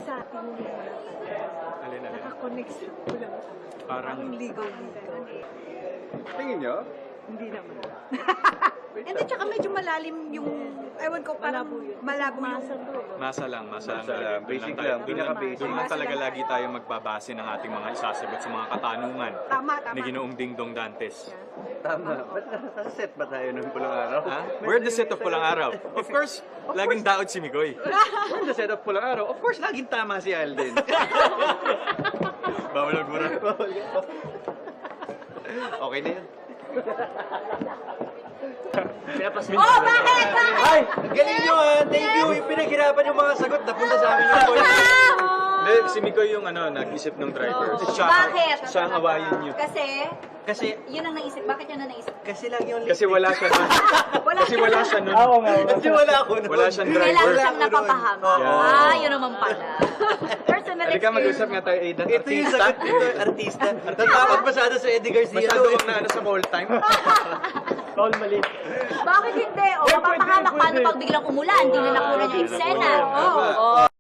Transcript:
sa akin hindi mo Alin. nakakonect sa ulam. Parang ligaw-ligaw. Tingin nyo? Hindi naman. Hindi, tsaka medyo malalim yung, ewan ko, parang malabo yung... masa lang. Basic Doon lang, pinaka-basic. Doon lang talaga lagi tayo magbabase ng ating mga isasagot sa mga katanungan Tama. ni Ginoong Dingdong Dantes. Tama. Ba't nasa-set ba tayo ng pulang araw? Ha? We're the set of Pulang Araw. Of course, laging daot si Migoy. We're the set of pulang araw. Of course, laging tama si Alden. Bawal ang gura. Okay na yan. Oh, bakit? Ay! Galing nyo ah! Thank you! Yung pinaghirapan yung mga sagot, napunta sa amin yung point. Hindi, si Migoy yung nag-isip ng driver. Bakit? Siya ang hawayin niyo. Kasi, yun ang naisip. Bakit yun ang naisip? Kasi lang yung... Kasi wala siya nun. Kasi wala siya nun. Kasi wala ako nun. Wala siyang driver. Kailangan siyang napapahama. Yeah. Yun naman pala. Personal Halika, mag-usap nga tayo, Aidan. Ito yung sagot nito, artista. Natawag masyado sa Eddie Garcia. Masyado kang naano sa call time. Bakit hindi? O, mapapahamak paano pag biglang umulan? Hindi na nakuha niya eksena. Tama. Oo.